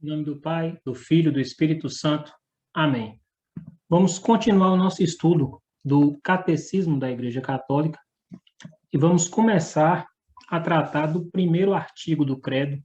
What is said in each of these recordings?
Em nome do Pai, do Filho e do Espírito Santo. Amém. Vamos continuar o nosso estudo do Catecismo da Igreja Católica e vamos começar a tratar do primeiro artigo do Credo.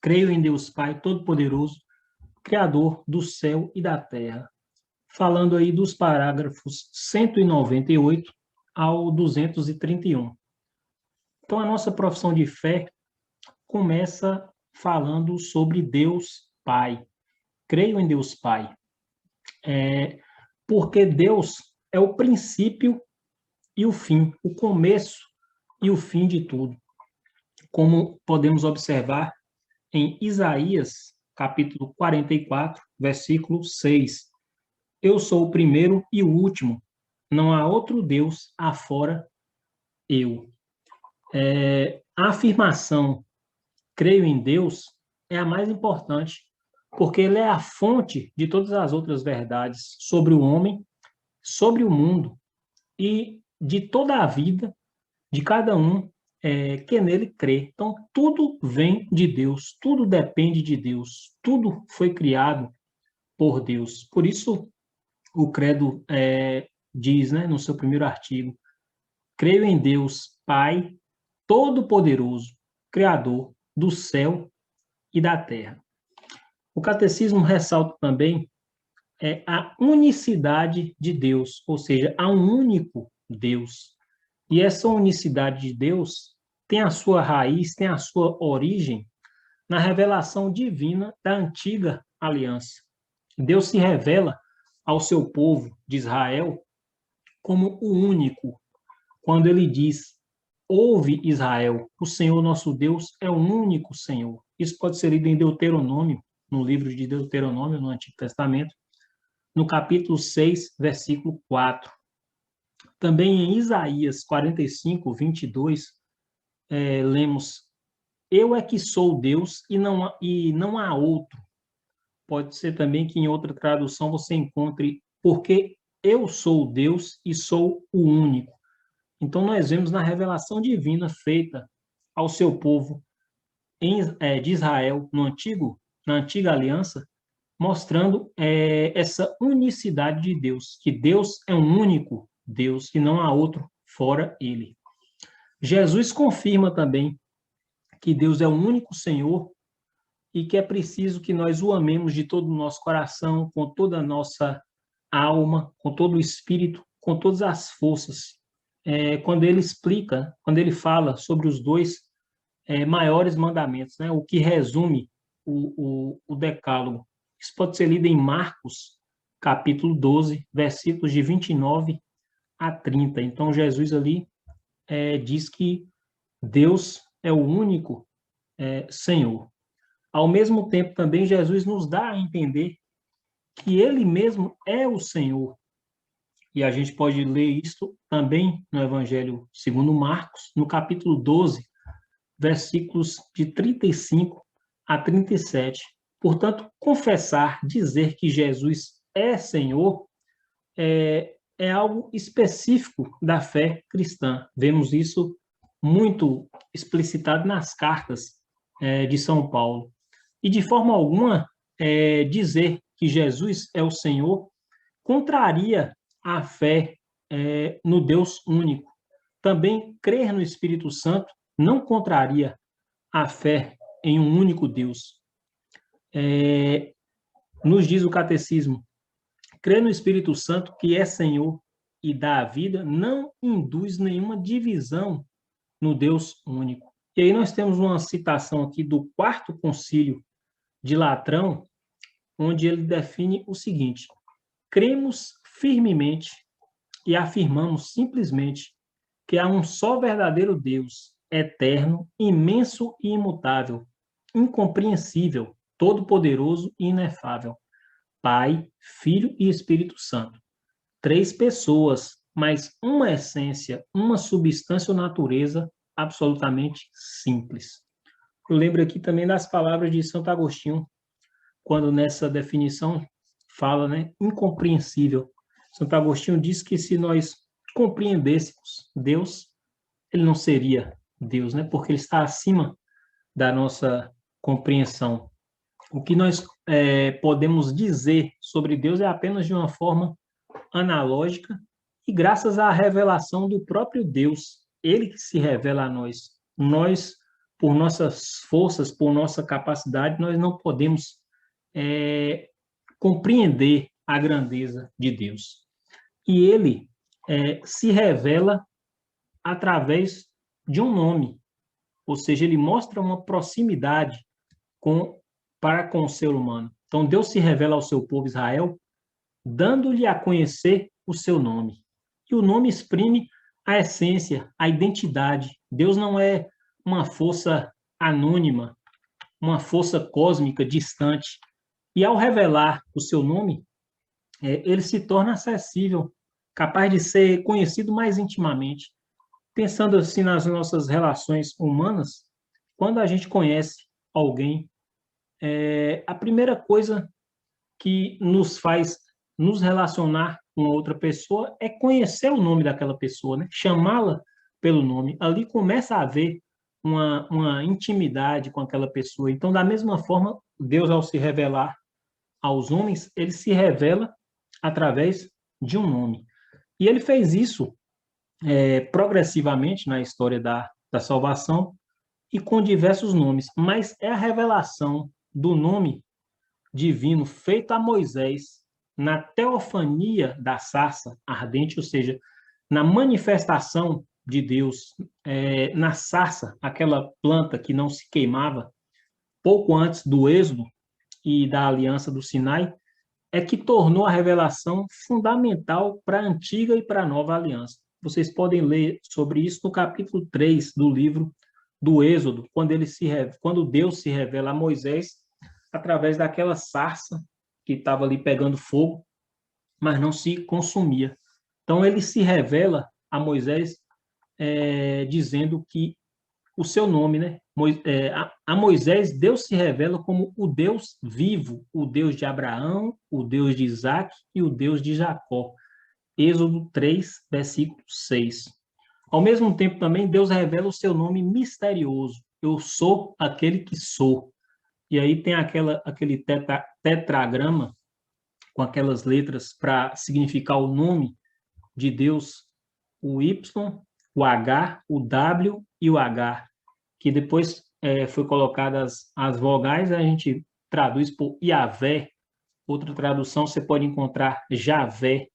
Creio em Deus Pai Todo-Poderoso, Criador do céu e da terra. Falando aí dos parágrafos 198 ao 231. Então, a nossa profissão de fé começa falando sobre Deus Pai. Creio em Deus Pai. Porque Deus é o princípio e o fim, o começo e o fim de tudo. Como podemos observar em Isaías, capítulo 44, versículo 6. Eu sou o primeiro e o último, não há outro Deus afora eu. A afirmação creio em Deus é a mais importante, porque ele é a fonte de todas as outras verdades sobre o homem, sobre o mundo e de toda a vida de cada um que nele crê. Então, tudo vem de Deus, tudo depende de Deus, tudo foi criado por Deus. Por isso, o Credo diz, né, no seu primeiro artigo, creio em Deus, Pai, Todo-Poderoso, Criador do céu e da terra. O Catecismo ressalta também a unicidade de Deus, ou seja, há um único Deus. E essa unicidade de Deus tem a sua raiz, tem a sua origem na revelação divina da antiga aliança. Deus se revela ao seu povo de Israel como o único, quando ele diz: ouve, Israel, o Senhor nosso Deus é o único Senhor. Isso pode ser lido em Deuteronômio, no livro de Deuteronômio, no Antigo Testamento, no capítulo 6, versículo 4. Também em Isaías 45, 22, lemos: eu é que sou Deus e não há outro. Pode ser também que em outra tradução você encontre: porque eu sou Deus e sou o único. Então, nós vemos na revelação divina feita ao seu povo de Israel na antiga aliança, mostrando essa unicidade de Deus, que Deus é um único Deus e não há outro fora ele. Jesus confirma também que Deus é o único Senhor e que é preciso que nós o amemos de todo o nosso coração, com toda a nossa alma, com todo o espírito, com todas as forças. Quando ele fala sobre os dois maiores mandamentos, né? O que resume o decálogo. Isso pode ser lido em Marcos, capítulo 12, versículos de 29 a 30. Então, Jesus ali diz que Deus é o único Senhor. Ao mesmo tempo, também, Jesus nos dá a entender que ele mesmo é o Senhor. E a gente pode ler isso também no Evangelho segundo Marcos, no capítulo 12, versículos de 35 a 37. Portanto, confessar, dizer que Jesus é Senhor, é algo específico da fé cristã. Vemos isso muito explicitado nas cartas de São Paulo. E, de forma alguma, dizer que Jesus é o Senhor contraria a fé no Deus único. Também crer no Espírito Santo não contraria a fé em um único Deus. Nos diz o Catecismo: crer no Espírito Santo, que é Senhor e dá a vida, não induz nenhuma divisão no Deus único. E aí nós temos uma citação aqui do Quarto Concílio de Latrão, onde ele define o seguinte: cremos firmemente e afirmamos simplesmente que há um só verdadeiro Deus, eterno, imenso e imutável, incompreensível, todo-poderoso e inefável, Pai, Filho e Espírito Santo. 3 pessoas, mas uma essência, uma substância ou natureza absolutamente simples. Eu lembro aqui também das palavras de Santo Agostinho, quando nessa definição fala, né, incompreensível. Santo Agostinho diz que se nós compreendêssemos Deus, ele não seria Deus, né? Porque ele está acima da nossa compreensão. O que nós podemos dizer sobre Deus é apenas de uma forma analógica e graças à revelação do próprio Deus, ele que se revela a nós. Nós, por nossas forças, por nossa capacidade, nós não podemos compreender a grandeza de Deus. E ele se revela através de um nome, ou seja, ele mostra uma proximidade para com o ser humano. Então, Deus se revela ao seu povo Israel, dando-lhe a conhecer o seu nome. E o nome exprime a essência, a identidade. Deus não é uma força anônima, uma força cósmica distante. E ao revelar o seu nome, ele se torna acessível, capaz de ser conhecido mais intimamente. Pensando assim nas nossas relações humanas, quando a gente conhece alguém, a primeira coisa que nos faz nos relacionar com outra pessoa é conhecer o nome daquela pessoa, né? Chamá-la pelo nome. Ali começa a haver uma intimidade com aquela pessoa. Então, da mesma forma, Deus, ao se revelar aos homens, ele se revela através de um nome. E ele fez isso progressivamente na história da salvação e com diversos nomes, mas é a revelação do nome divino feito a Moisés na teofania da sarça ardente, ou seja, na manifestação de Deus na sarça, aquela planta que não se queimava, pouco antes do êxodo e da aliança do Sinai, é que tornou a revelação fundamental para a antiga e para a nova aliança. Vocês podem ler sobre isso no capítulo 3 do livro do Êxodo, quando Deus se revela a Moisés através daquela sarça que estava ali pegando fogo, mas não se consumia. Então, ele se revela a Moisés dizendo que o seu nome, né? A Moisés, Deus se revela como o Deus vivo, o Deus de Abraão, o Deus de Isaac e o Deus de Jacó. Êxodo 3, versículo 6. Ao mesmo tempo, também, Deus revela o seu nome misterioso. Eu sou aquele que sou. E aí tem aquele tetragrama com aquelas letras para significar o nome de Deus, o Y, o H, o W e o H, que depois foi colocadas as vogais, a gente traduz por Iavé. Outra tradução você pode encontrar Javé.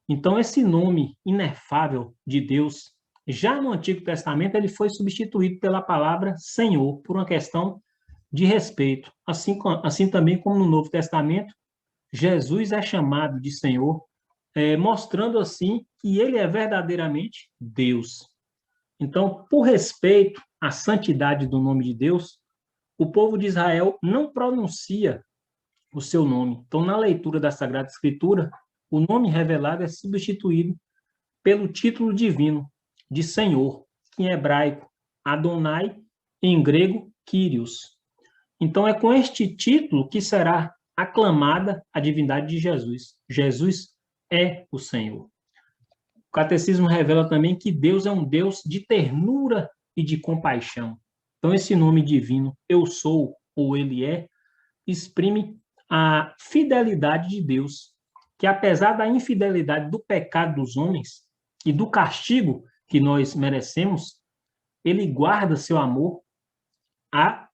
Então, esse nome inefável de Deus, já no Antigo Testamento, ele foi substituído pela palavra Senhor, por uma questão de respeito. Assim também como no Novo Testamento, Jesus é chamado de Senhor, mostrando assim que ele é verdadeiramente Deus. Então, por respeito à santidade do nome de Deus, o povo de Israel não pronuncia o seu nome. Então, na leitura da Sagrada Escritura, o nome revelado é substituído pelo título divino de Senhor, que em hebraico, Adonai, em grego, Kyrios. Então, é com este título que será aclamada a divindade de Jesus. Jesus é o Senhor. O Catecismo revela também que Deus é um Deus de ternura e de compaixão. Então, esse nome divino, eu sou ou ele é, exprime a fidelidade de Deus, que apesar da infidelidade do pecado dos homens e do castigo que nós merecemos, ele guarda seu amor a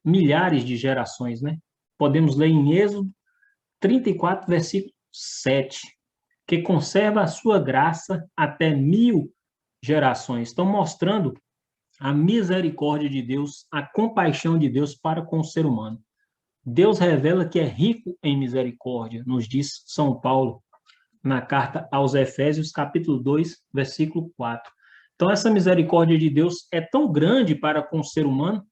milhares de gerações, né? Podemos ler em Êxodo 34, versículo 7, que conserva a sua graça até 1000 gerações. Estão mostrando a misericórdia de Deus, a compaixão de Deus para com o ser humano. Deus revela que é rico em misericórdia, nos diz São Paulo, na carta aos Efésios, capítulo 2, versículo 4. Então, essa misericórdia de Deus é tão grande para com o ser humano,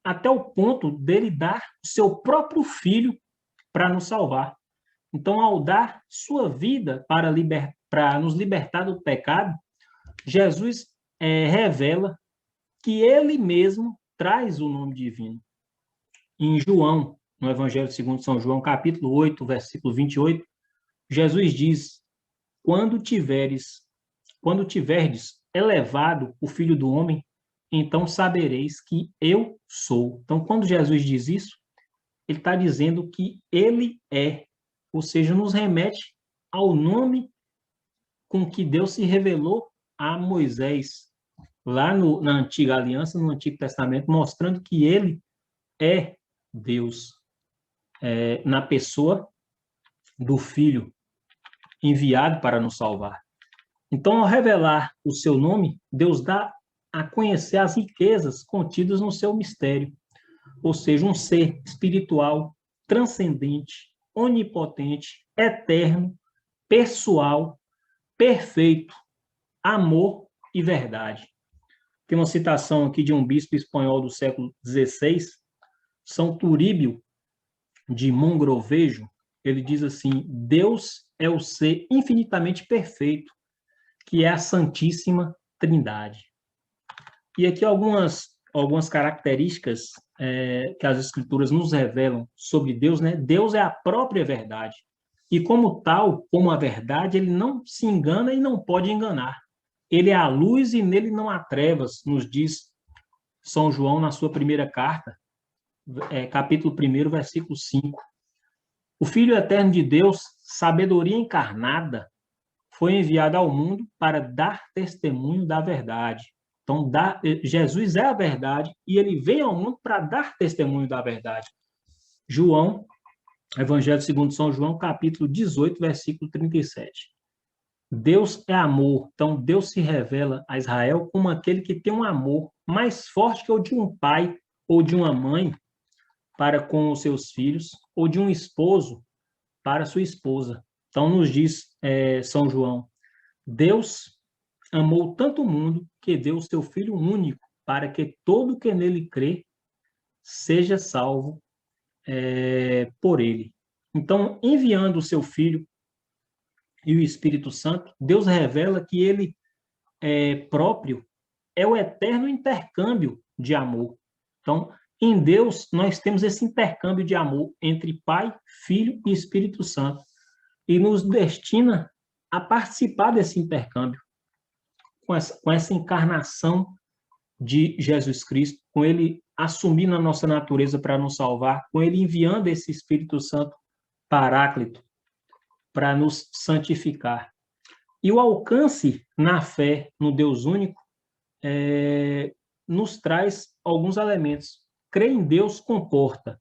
até o ponto dele dar o seu próprio filho para nos salvar. Então, ao dar sua vida para nos libertar do pecado, Jesus revela que ele mesmo traz o nome divino. Em João, no Evangelho segundo São João, capítulo 8, versículo 28, Jesus diz: quando tiverdes elevado o Filho do Homem, então sabereis que eu sou. Então, quando Jesus diz isso, ele está dizendo que ele é, ou seja, nos remete ao nome com que Deus se revelou a Moisés, lá na Antiga Aliança, no Antigo Testamento, mostrando que ele é Deus, na pessoa do Filho enviado para nos salvar. Então, ao revelar o seu nome, Deus dá a conhecer as riquezas contidas no seu mistério, ou seja, um ser espiritual, transcendente, onipotente, eterno, pessoal, perfeito, amor e verdade. Tem uma citação aqui de um bispo espanhol do século XVI, São Turíbio de Mogrovejo. Ele diz assim: Deus é o ser infinitamente perfeito, que é a Santíssima Trindade. E aqui algumas características que as Escrituras nos revelam sobre Deus, né? Deus é a própria verdade. E como tal, como a verdade, ele não se engana e não pode enganar. Ele é a luz e nele não há trevas, nos diz São João na sua primeira carta, capítulo 1, versículo 5. O Filho eterno de Deus, sabedoria encarnada, foi enviado ao mundo para dar testemunho da verdade. Então, Jesus é a verdade e ele veio ao mundo para dar testemunho da verdade. João, Evangelho segundo São João, capítulo 18, versículo 37. Deus é amor, então Deus se revela a Israel como aquele que tem um amor mais forte que o de um pai ou de uma mãe para com os seus filhos, ou de um esposo para sua esposa. Então, nos diz São João, Deus amou tanto o mundo que deu o seu Filho único, para que todo que nele crê seja salvo por ele. Então, enviando o seu Filho e o Espírito Santo, Deus revela que ele próprio é o eterno intercâmbio de amor. Então, em Deus, nós temos esse intercâmbio de amor entre Pai, Filho e Espírito Santo, e nos destina a participar desse intercâmbio, com essa encarnação de Jesus Cristo, com ele assumindo a nossa natureza para nos salvar, com ele enviando esse Espírito Santo Paráclito para nos santificar. E o alcance na fé no Deus único nos traz alguns elementos. Crer em Deus comporta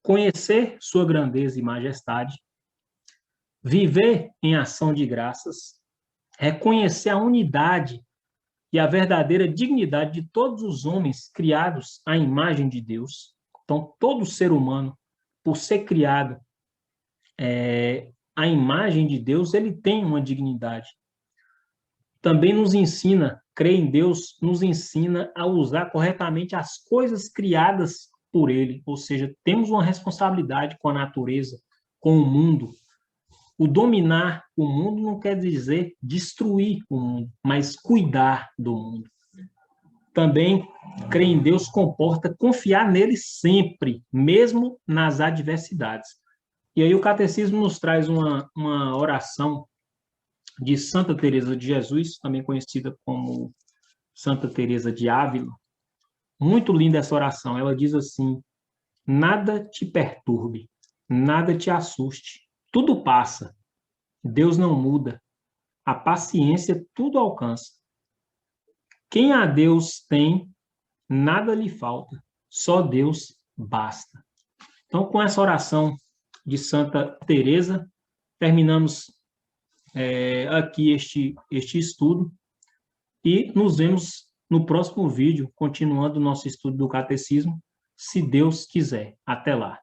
conhecer sua grandeza e majestade, viver em ação de graças, reconhecer a unidade e a verdadeira dignidade de todos os homens criados à imagem de Deus. Então, todo ser humano, por ser criado à imagem de Deus, ele tem uma dignidade. Também nos ensina, crer em Deus, nos ensina a usar corretamente as coisas criadas por ele, ou seja, temos uma responsabilidade com a natureza, com o mundo. O dominar o mundo não quer dizer destruir o mundo, mas cuidar do mundo. Também, crer em Deus comporta confiar nele sempre, mesmo nas adversidades. E aí o Catecismo nos traz uma oração de Santa Teresa de Jesus, também conhecida como Santa Teresa de Ávila. Muito linda essa oração. Ela diz assim: nada te perturbe, nada te assuste, tudo passa, Deus não muda, a paciência tudo alcança. Quem a Deus tem, nada lhe falta, só Deus basta. Então, com essa oração de Santa Teresa, terminamos aqui este estudo e nos vemos no próximo vídeo, continuando o nosso estudo do Catecismo, se Deus quiser. Até lá.